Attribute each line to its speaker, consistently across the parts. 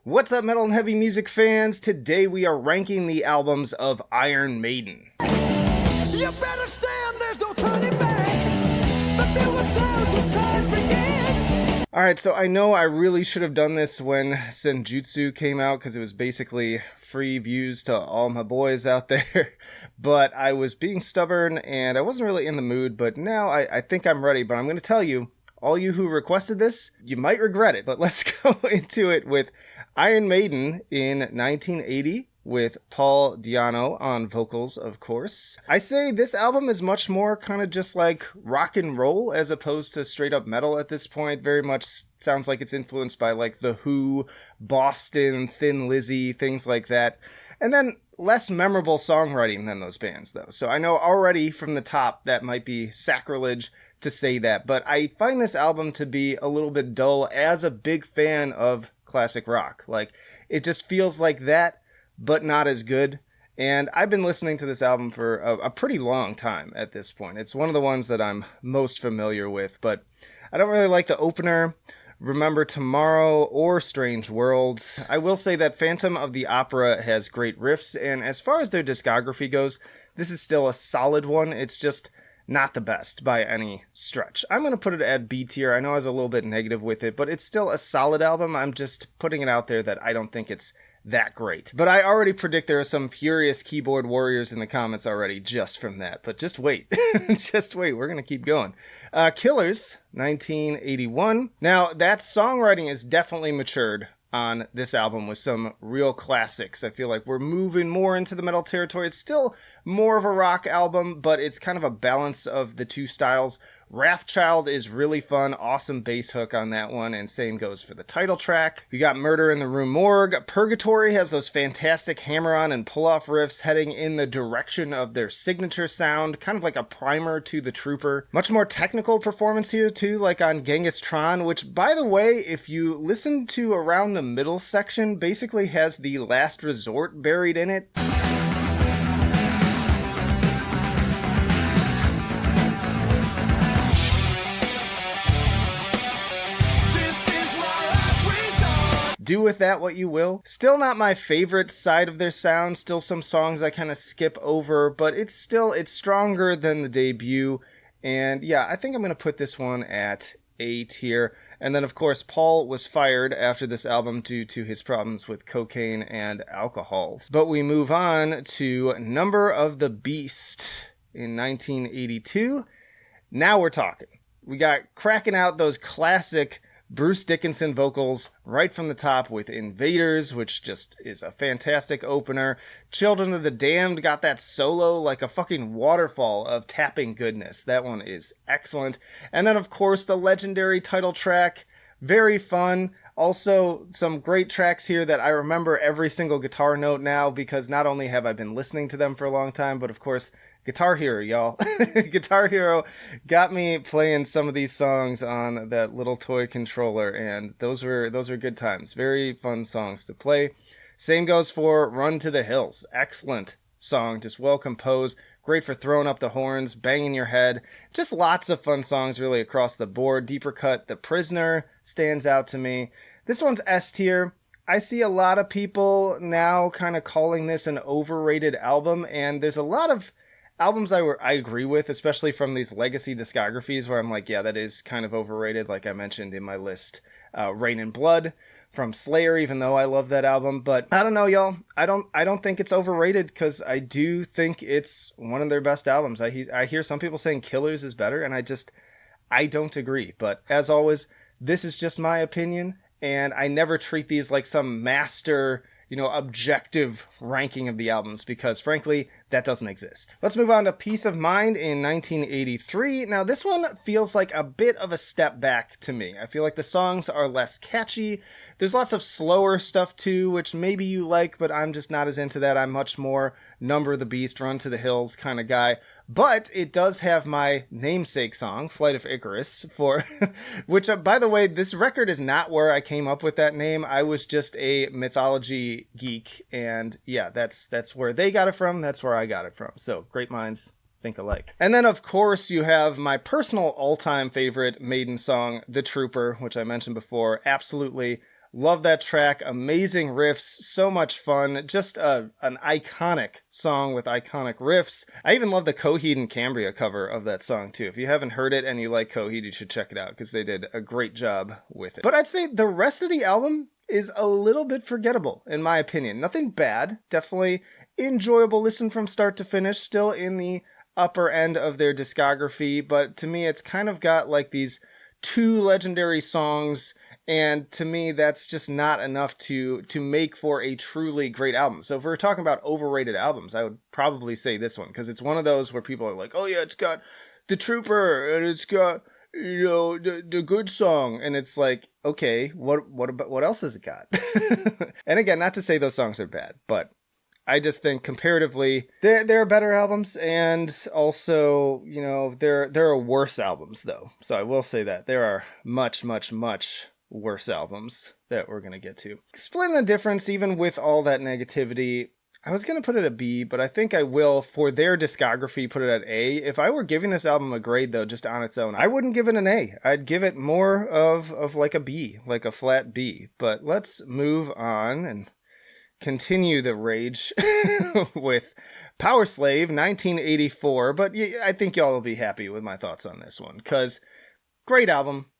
Speaker 1: What's up, metal and heavy music fans? Today we are ranking the albums of Iron Maiden.
Speaker 2: You better stand, there's no turning back. The newest times, the times begins.
Speaker 1: Alright, so I know I really should have done this when Senjutsu came out because it was basically free views to all my boys out there. But I was being stubborn and I wasn't really in the mood. But now I think I'm ready. But I'm going to tell you, all you who requested this, you might regret it. But let's go into it with Iron Maiden in 1980 with Paul Di'Anno on vocals, of course. I say this album is much more kind of just like rock and roll as opposed to straight up metal at this point. Very much sounds like it's influenced by like The Who, Boston, Thin Lizzy, things like that. And then less memorable songwriting than those bands, though. So I know already from the top that might be sacrilege to say that, but I find this album to be a little bit dull as a big fan of classic rock. Like, it just feels like that, but not as good. And I've been listening to this album for a pretty long time at this point. It's one of the ones that I'm most familiar with, but I don't really like the opener, Remember Tomorrow, or Strange Worlds. I will say that Phantom of the Opera has great riffs, and as far as their discography goes, this is still a solid one. It's just not the best by any stretch. I'm going to put it at B tier. I know I was a little bit negative with it, but it's still a solid album. I'm just putting it out there that I don't think it's that great. But I already predict there are some furious keyboard warriors in the comments already just from that. But just wait. Just wait. We're going to keep going. Killers, 1981. Now, that songwriting is definitely matured on this album with some real classics. I feel like we're moving more into the metal territory. It's still more of a rock album, but it's kind of a balance of the two styles. Wrathchild is really fun, awesome bass hook on that one, and same goes for the title track. You got Murder in the Rue Morgue. Purgatory has those fantastic hammer-on and pull-off riffs heading in the direction of their signature sound, kind of like a primer to the Trooper. Much more technical performance here too, like on Genghis Tron, which, by the way, if you listen to around the middle section, basically has the Last Resort buried in it. Do with that what you will. Still not my favorite side of their sound. Still some songs I kind of skip over, but it's stronger than the debut. And yeah, I think I'm going to put this one at A tier. And then, of course, Paul was fired after this album due to his problems with cocaine and alcohol. But we move on to Number of the Beast in 1982. Now we're talking. We got cracking out those classic Bruce Dickinson vocals right from the top with Invaders, which just is a fantastic opener. Children of the Damned got that solo like a fucking waterfall of tapping goodness. That one is excellent. And then, of course, the legendary title track. Very fun. Also, some great tracks here that I remember every single guitar note now because not only have I been listening to them for a long time, but of course, Guitar Hero, y'all. Guitar Hero got me playing some of these songs on that little toy controller, and those were good times. Very fun songs to play. Same goes for Run to the Hills. Excellent song, just well composed. Great for throwing up the horns, banging your head. Just lots of fun songs really across the board. Deeper cut, The Prisoner stands out to me. This one's S tier. I see a lot of people now kind of calling this an overrated album, and there's a lot of albums I agree with, especially from these legacy discographies where I'm like, yeah, that is kind of overrated, like I mentioned in my list. Rain and Blood from Slayer, even though I love that album. But I don't know, y'all. I don't think it's overrated because I do think it's one of their best albums. I hear some people saying Killers is better, and I don't agree. But as always, this is just my opinion, and I never treat these like some master, objective ranking of the albums because, frankly, that doesn't exist. Let's move on to Peace of Mind in 1983. Now, this one feels like a bit of a step back to me. I feel like the songs are less catchy. There's lots of slower stuff too, which maybe you like, but I'm just not as into that. I'm much more Number of the Beast, Run to the Hills kind of guy. But it does have my namesake song, Flight of Icarus, for which, by the way, this record is not where I came up with that name. I was just a mythology geek, and yeah, that's where they got it from. That's where I got it from. So great minds think alike. And then, of course, you have my personal all-time favorite Maiden song, The Trooper, which I mentioned before. Absolutely Love that track. Amazing riffs. So much fun. Just an iconic song with iconic riffs. I even love the Coheed and Cambria cover of that song too. If you haven't heard it and you like Coheed, you should check it out because they did a great job with it. But I'd say the rest of the album is a little bit forgettable, in my opinion. Nothing bad. Definitely enjoyable listen from start to finish. Still in the upper end of their discography, but to me it's kind of got like these two legendary songs, and to me that's just not enough to make for a truly great album. So if we're talking about overrated albums, I would probably say this one, because it's one of those where people are like, oh yeah, it's got The Trooper and it's got, you know, the good song, and it's like, okay, what else has it got? And again, not to say those songs are bad, but I just think comparatively, there are better albums, and also, you know, there are worse albums, though. So I will say that. There are much, much, much worse albums that we're going to get to. Splitting the difference, even with all that negativity, I was going to put it at B, but I think I will, for their discography, put it at A. If I were giving this album a grade, though, just on its own, I wouldn't give it an A. I'd give it more of like a B, like a flat B. But let's move on and continue the rage with Powerslave 1984, but I think y'all will be happy with my thoughts on this one, because great album,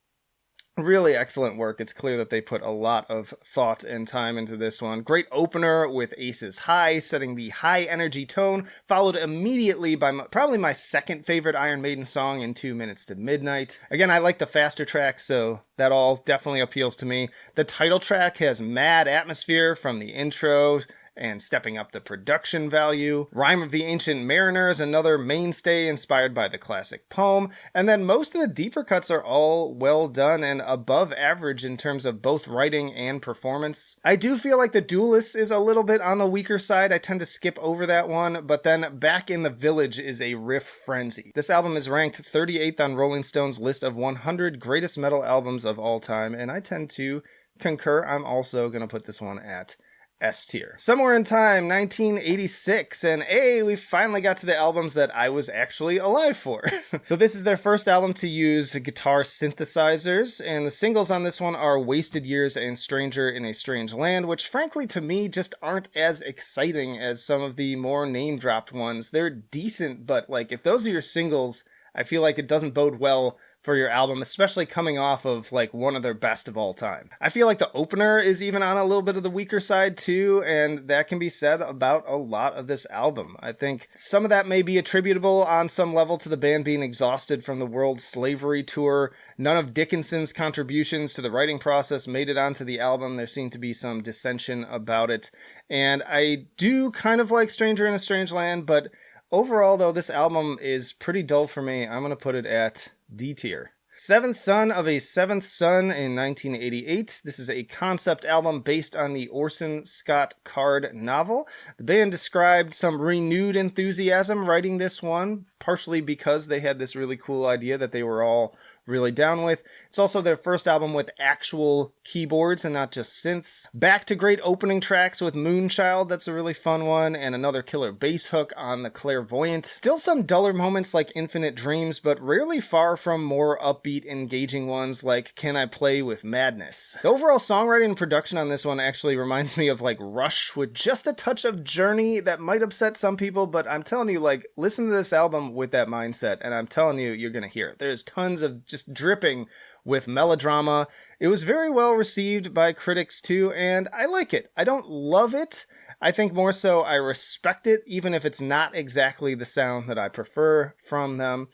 Speaker 1: really excellent work. It's clear that they put a lot of thought and time into this one. Great opener with Aces High, setting the high energy tone, followed immediately by probably my second favorite Iron Maiden song, In 2 Minutes to Midnight. Again, I like the faster tracks, so that all definitely appeals to me. The title track has mad atmosphere from the intro and stepping up the production value. Rhyme of the Ancient Mariner is another mainstay inspired by the classic poem. And then most of the deeper cuts are all well done and above average in terms of both writing and performance. I do feel like The Duelist is a little bit on the weaker side. I tend to skip over that one, but then Back in the Village is a riff frenzy. This album is ranked 38th on Rolling Stone's list of 100 greatest metal albums of all time, and I tend to concur. I'm also going to put this one at S tier. Somewhere in Time, 1986, and we finally got to the albums that I was actually alive for. So this is their first album to use guitar synthesizers, and the singles on this one are Wasted Years and Stranger in a Strange Land, which frankly to me just aren't as exciting as some of the more name-dropped ones. They're decent, but like if those are your singles, I feel like it doesn't bode well for your album, especially coming off of like one of their best of all time. I feel like the opener is even on a little bit of the weaker side too, and that can be said about a lot of this album. I think some of that may be attributable on some level to the band being exhausted from the World Slavery Tour. None of Dickinson's contributions to the writing process made it onto the album. There seemed to be some dissension about it, and I do kind of like Stranger in a Strange Land, but overall though, this album is pretty dull for me. I'm going to put it at D tier. Seventh Son of a Seventh Son in 1988. This is a concept album based on the Orson Scott Card novel. The band described some renewed enthusiasm writing this one, partially because they had this really cool idea that they were all really down with. It's also their first album with actual keyboards and not just synths. Back to great opening tracks with Moonchild, that's a really fun one, and another killer bass hook on The Clairvoyant. Still some duller moments like Infinite Dreams, but rarely far from more upbeat, engaging ones like Can I Play with Madness. The overall songwriting and production on this one actually reminds me of like Rush, with just a touch of Journey that might upset some people, but I'm telling you, like, listen to this album with that mindset, and I'm telling you, you're gonna hear it. There's tons of just dripping with melodrama. It was very well received by critics too, and I like it. I don't love it. I think more so I respect it, even if it's not exactly the sound that I prefer from them.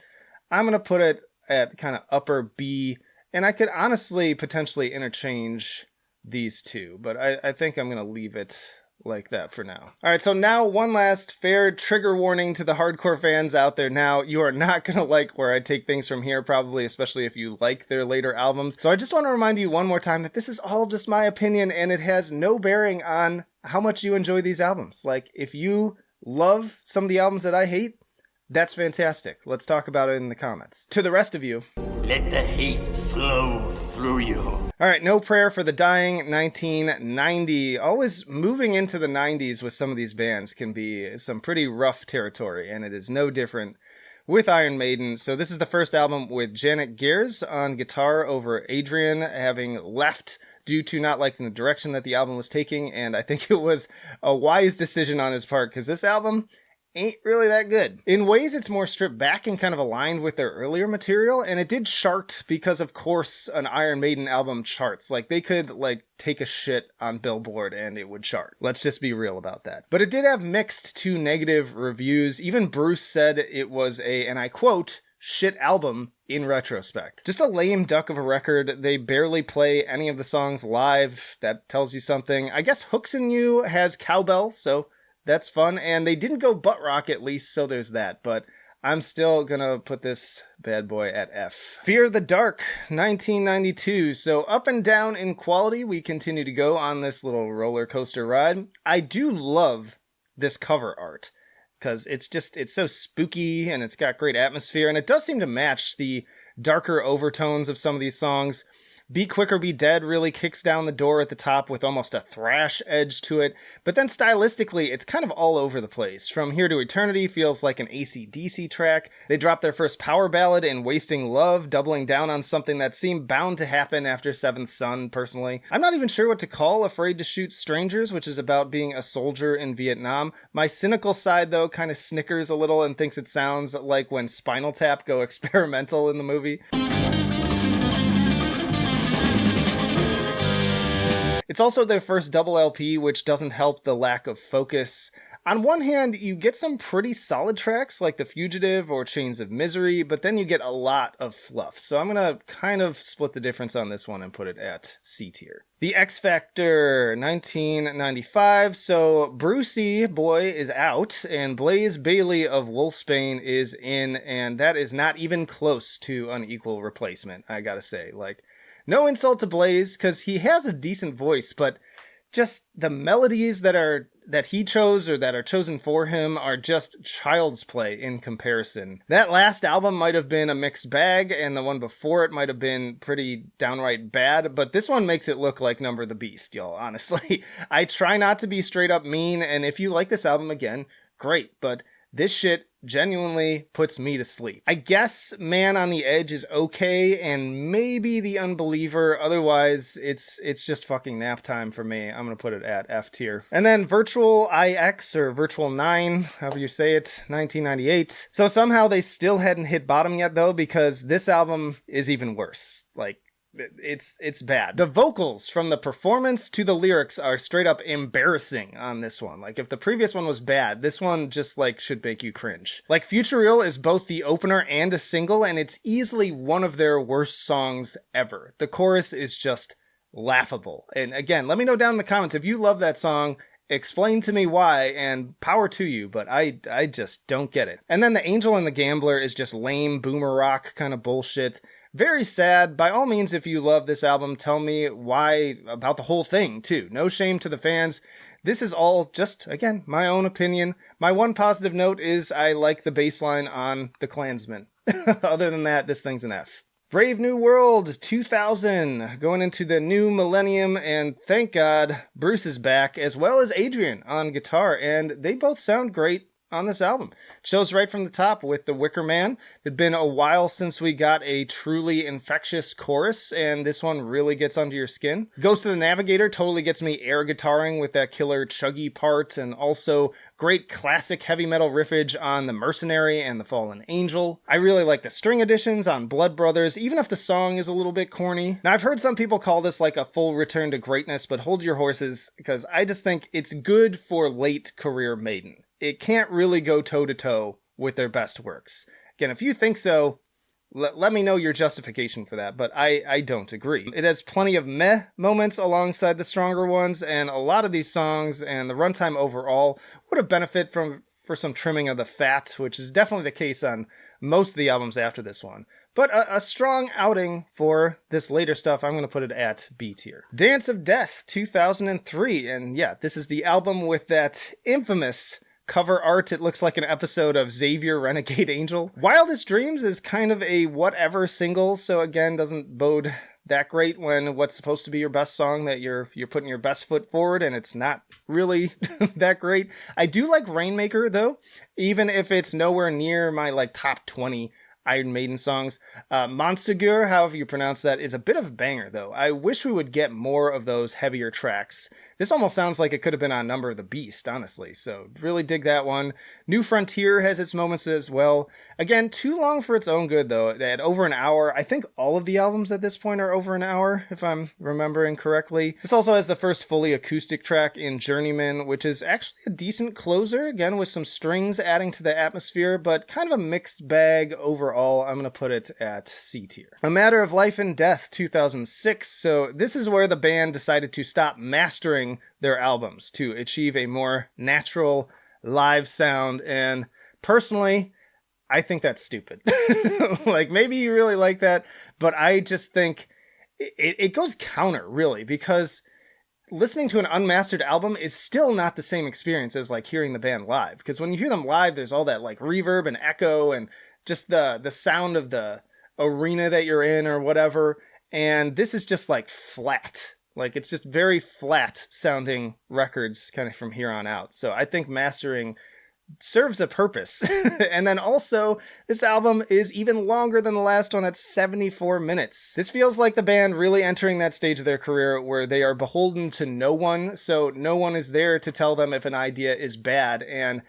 Speaker 1: I'm going to put it at kind of upper B, and I could honestly potentially interchange these two, but I think I'm going to leave it like that for now. All right, so now one last fair trigger warning to the hardcore fans out there. Now, you are not going to like where I take things from here, probably, especially if you like their later albums. So I just want to remind you one more time that this is all just my opinion, and it has no bearing on how much you enjoy these albums. Like, if you love some of the albums that I hate, that's fantastic. Let's talk about it in the comments. To the rest of you,
Speaker 3: let the hate flow through you.
Speaker 1: All right, No Prayer for the Dying, 1990. Always moving into the 90s with some of these bands can be some pretty rough territory, and it is no different with Iron Maiden. So this is the first album with Janet Gears on guitar over Adrian having left due to not liking the direction that the album was taking, and I think it was a wise decision on his part, because this album ain't really that good. In ways, it's more stripped back and kind of aligned with their earlier material, and it did chart because, of course, an Iron Maiden album charts. Like, they could, take a shit on Billboard and it would chart. Let's just be real about that. But it did have mixed to negative reviews. Even Bruce said it was a, and I quote, shit album in retrospect. Just a lame duck of a record. They barely play any of the songs live. That tells you something. I guess Hooks in You has cowbell, so that's fun, and they didn't go butt rock at least, so there's that, but I'm still gonna put this bad boy at F. Fear the Dark, 1992, so up and down in quality, we continue to go on this little roller coaster ride. I do love this cover art, because it's so spooky, and it's got great atmosphere, and it does seem to match the darker overtones of some of these songs. Be Quick or Be Dead really kicks down the door at the top with almost a thrash edge to it, but then stylistically, it's kind of all over the place. From Here to Eternity feels like an AC/DC track. They dropped their first power ballad in Wasting Love, doubling down on something that seemed bound to happen after Seventh Son, personally. I'm not even sure what to call Afraid to Shoot Strangers, which is about being a soldier in Vietnam. My cynical side, though, kind of snickers a little and thinks it sounds like when Spinal Tap go experimental in the movie. It's also their first double LP, which doesn't help the lack of focus. On one hand, you get some pretty solid tracks like The Fugitive or Chains of Misery, but then you get a lot of fluff. So I'm going to kind of split the difference on this one and put it at C tier. The X Factor, 1995. So Brucey Boy is out and Blaze Bayley of Wolfsbane is in, and that is not even close to an equal replacement, I gotta say. No insult to Blaze, because he has a decent voice, but just the melodies that he chose or that are chosen for him are just child's play in comparison. That last album might have been a mixed bag, and the one before it might have been pretty downright bad, but this one makes it look like Number the Beast, y'all, honestly. I try not to be straight up mean, and if you like this album again, great, but this shit genuinely puts me to sleep. I guess Man on the Edge is okay, and maybe The Unbeliever. Otherwise, it's just fucking nap time for me. I'm gonna put it at F tier. And then Virtual IX, or Virtual 9, however you say it, 1998. So somehow they still hadn't hit bottom yet, though, because this album is even worse. It's bad. The vocals, from the performance to the lyrics, are straight up embarrassing on this one. If the previous one was bad, this one just should make you cringe. Future Real is both the opener and a single, and it's easily one of their worst songs ever. The chorus is just laughable. And again, let me know down in the comments if you love that song. Explain to me why, and power to you, but I just don't get it. And then The Angel and the Gambler is just lame boomer rock kind of bullshit. Very sad. By all means, if you love this album, tell me why about the whole thing, too. No shame to the fans. This is all just, again, my own opinion. My one positive note is I like the bass line on The Klansman. Other than that, this thing's an F. Brave New World, 2000, going into the new millennium, and thank God, Bruce is back, as well as Adrian on guitar, and they both sound great on this album. It shows right from the top with The Wicker Man. It had been a while since we got a truly infectious chorus, and this one really gets under your skin. Ghost of the Navigator totally gets me air guitaring with that killer chuggy part, and also great classic heavy metal riffage on The Mercenary and The Fallen Angel. I really like the string additions on Blood Brothers, even if the song is a little bit corny. Now, I've heard some people call this a full return to greatness, but hold your horses, because I just think it's good for late career Maiden. It can't really go toe-to-toe with their best works. Again, if you think so, let me know your justification for that, but I don't agree. It has plenty of meh moments alongside the stronger ones, and a lot of these songs and the runtime overall would have benefited for some trimming of the fat, which is definitely the case on most of the albums after this one. But a strong outing for this later stuff. I'm going to put it at B tier. Dance of Death, 2003, and yeah, this is the album with that infamous cover art. It looks like an episode of Xavier Renegade Angel. Wildest Dreams is kind of a whatever single, so again, doesn't bode that great when what's supposed to be your best song that you're putting your best foot forward, and it's not really that great. I do like Rainmaker, though, even if it's nowhere near my top 20 Iron Maiden songs. Monster, however you pronounce that, is a bit of a banger, though. I wish we would get more of those heavier tracks. This almost sounds like it could have been on Number of the Beast, honestly, so really dig that one. New Frontier has its moments as well. Again, too long for its own good, though. At over an hour, I think all of the albums at this point are over an hour, if I'm remembering correctly. This also has the first fully acoustic track in Journeyman, which is actually a decent closer, again with some strings adding to the atmosphere, but kind of a mixed bag overall. I'm going to put it at C tier. A Matter of Life and Death, 2006. So this is where the band decided to stop mastering their albums to achieve a more natural live sound, and personally, I think that's stupid. Like, maybe you really like that, but I just think it goes counter, really, because listening to an unmastered album is still not the same experience as like hearing the band live, because when you hear them live, there's all that like reverb and echo and just the sound of the arena that you're in or whatever, and this is just like flat. Like, it's just very flat sounding records kind of from here on out. So I think mastering serves a purpose. And then also, this album is even longer than the last one at 74 minutes. This feels like the band really entering that stage of their career where they are beholden to no one, so no one is there to tell them if an idea is bad, and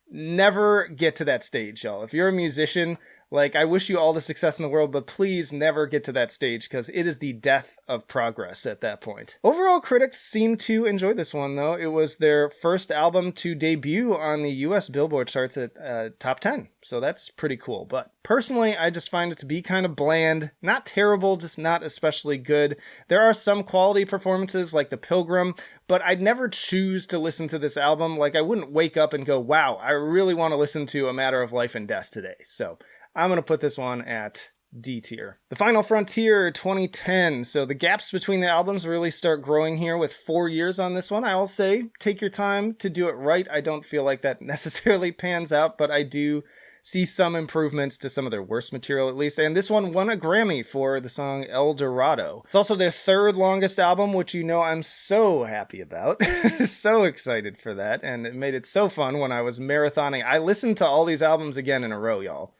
Speaker 1: never get to that stage, y'all. If you're a musician, like, I wish you all the success in the world, but please never get to that stage, because it is the death of progress at that point. Overall, critics seem to enjoy this one, though. It was their first album to debut on the US Billboard charts at top 10, so that's pretty cool. But personally, I just find it to be kind of bland. Not terrible, just not especially good. There are some quality performances, like The Pilgrim, but I'd never choose to listen to this album. Like, I wouldn't wake up and go, wow, I really want to listen to A Matter of Life and Death today. So I'm going to put this one at D tier. The Final Frontier, 2010. So the gaps between the albums really start growing here with 4 years on this one. I'll say, take your time to do it right. I don't feel like that necessarily pans out, but I do see some improvements to some of their worst material, at least. And this one won a Grammy for the song El Dorado. It's also their third longest album, which you know I'm so happy about. So excited for that. And it made it so fun when I was marathoning. I listened to all these albums again in a row, y'all.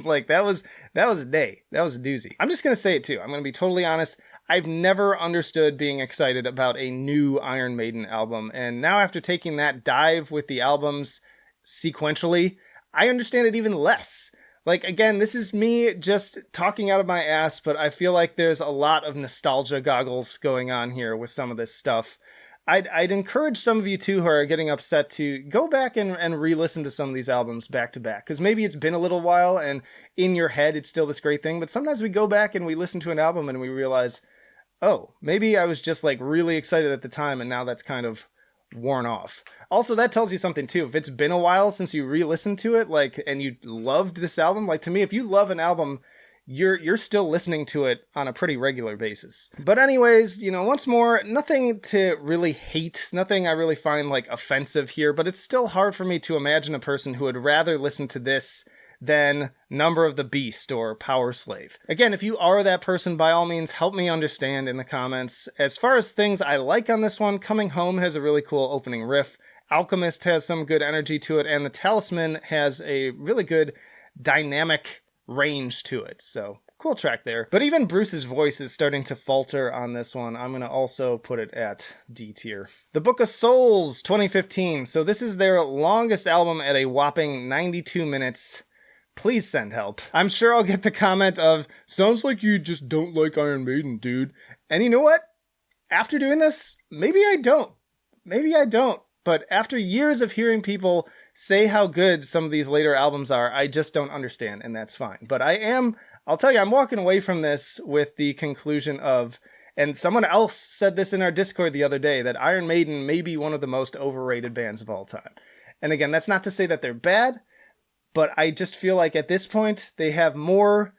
Speaker 1: Like, that was a day. That was a doozy. I'm just going to say it too. I'm going to be totally honest. I've never understood being excited about a new Iron Maiden album. And now, after taking that dive with the albums sequentially, I understand it even less. Like, again, this is me just talking out of my ass, but I feel like there's a lot of nostalgia goggles going on here with some of this stuff. I'd encourage some of you too who are getting upset to go back and re-listen to some of these albums back to back, because maybe it's been a little while and in your head it's still this great thing, but sometimes we go back and we listen to an album and we realize, oh, maybe I was just like really excited at the time and now that's kind of worn off. Also, that tells you something too. If it's been a while since you re-listened to it, like, and you loved this album, like, to me, if you love an album, you're still listening to it on a pretty regular basis. But anyways, you know, once more, nothing to really hate, nothing I really find like offensive here, but it's still hard for me to imagine a person who would rather listen to this than Number of the Beast or Powerslave. Again, if you are that person, by all means, help me understand in the comments. As far as things I like on this one, Coming Home has a really cool opening riff, Alchemist has some good energy to it, and The Talisman has a really good dynamic range to it. So cool track there. But even Bruce's voice is starting to falter on this one. I'm going to also put it at D tier. The Book of Souls, 2015. So this is their longest album at a whopping 92 minutes. Please send help. I'm sure I'll get the comment of, sounds like you just don't like Iron Maiden, dude. And you know what? After doing this, maybe I don't. Maybe I don't. But after years of hearing people say how good some of these later albums are, I just don't understand, and that's fine. But I'll tell you, I'm walking away from this with the conclusion of, and someone else said this in our Discord the other day, that Iron Maiden may be one of the most overrated bands of all time. And again, that's not to say that they're bad, but I just feel like at this point, they have more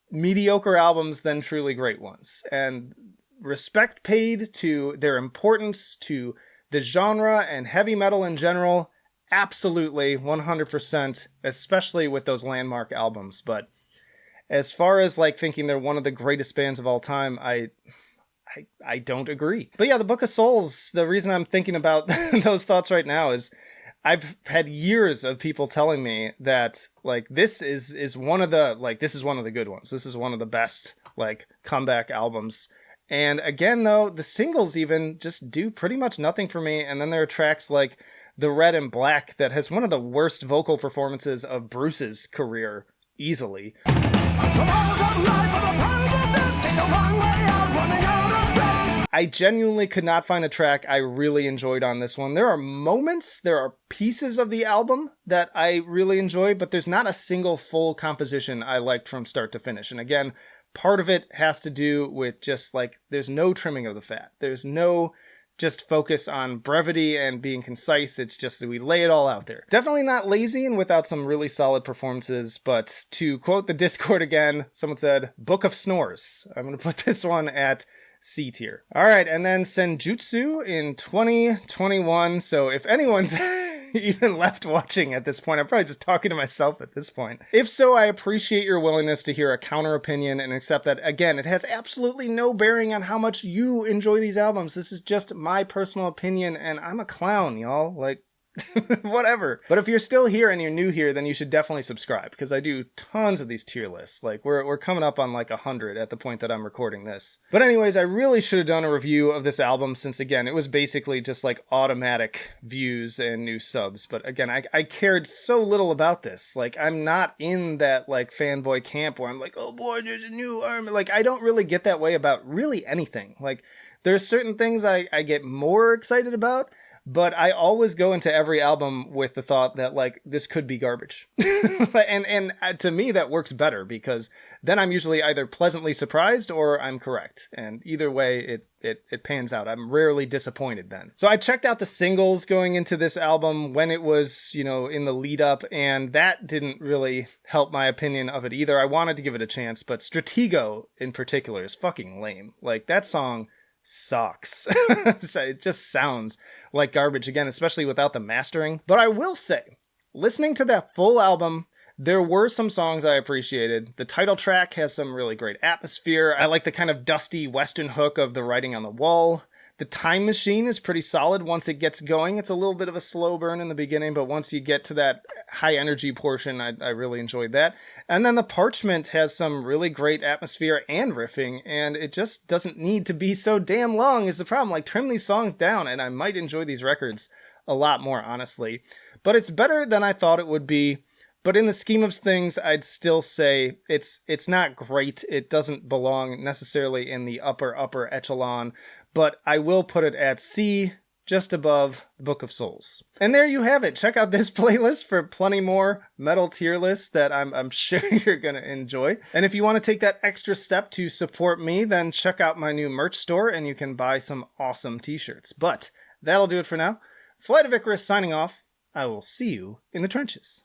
Speaker 1: mediocre albums than truly great ones. And respect paid to their importance to the genre and heavy metal in general, absolutely, 100%, especially with those landmark albums. But as far as like thinking they're one of the greatest bands of all time, I don't agree. But yeah, the Book of Souls, the reason I'm thinking about those thoughts right now is I've had years of people telling me that like this is one of the this is one of the good ones. This is one of the best like comeback albums. And again though, the singles even just do pretty much nothing for me. And then there are tracks like The Red and Black that has one of the worst vocal performances of Bruce's career easily. I genuinely could not find a track I really enjoyed on this one. There are moments, there are pieces of the album that I really enjoy, but there's not a single full composition I liked from start to finish. And again, part of it has to do with just like, there's no trimming of the fat. There's no just focus on brevity and being concise. It's just that we lay it all out there. Definitely not lazy and without some really solid performances, but to quote the Discord again, someone said, Book of Snores. I'm going to put this one at C tier. All right, and then Senjutsu in 2021. So if anyone's even left watching at this point, I'm probably just talking to myself at this point. If so, I appreciate your willingness to hear a counter opinion and accept that, again, it has absolutely no bearing on how much you enjoy these albums. This is just my personal opinion, and I'm a clown, y'all. Like, whatever. But if you're still here and you're new here, then you should definitely subscribe, because I do tons of these tier lists. Like we're coming up on like 100 at the point that I'm recording this. But anyways, I really should have done a review of this album, since again, it was basically just like automatic views and new subs. But again, I cared so little about this. Like I'm not in that like fanboy camp where I'm like, oh boy, there's a new army. Like I don't really get that way about really anything. Like there's certain things I get more excited about, but I always go into every album with the thought that, like, this could be garbage. and to me, that works better, because then I'm usually either pleasantly surprised or I'm correct. And either way, it pans out. I'm rarely disappointed then. So I checked out the singles going into this album when it was, you know, in the lead up, and that didn't really help my opinion of it either. I wanted to give it a chance, but Stratego in particular is fucking lame. Like, that song sucks. It just sounds like garbage again, especially without the mastering. But I will say, listening to that full album, there were some songs I appreciated. The title track has some really great atmosphere. I like the kind of dusty western hook of The Writing on the Wall. The Time Machine is pretty solid once it gets going. It's a little bit of a slow burn in the beginning, but once you get to that high energy portion, I really enjoyed that. And then The Parchment has some really great atmosphere and riffing, and it just doesn't need to be so damn long is the problem. Like, trim these songs down, and I might enjoy these records a lot more, honestly. But it's better than I thought it would be. But in the scheme of things, I'd still say it's not great. It doesn't belong necessarily in the upper echelon. But I will put it at C, just above the Book of Souls. And there you have it. Check out this playlist for plenty more metal tier lists that I'm sure you're going to enjoy. And if you want to take that extra step to support me, then check out my new merch store and you can buy some awesome t-shirts. But that'll do it for now. Flight of Icarus signing off. I will see you in the trenches.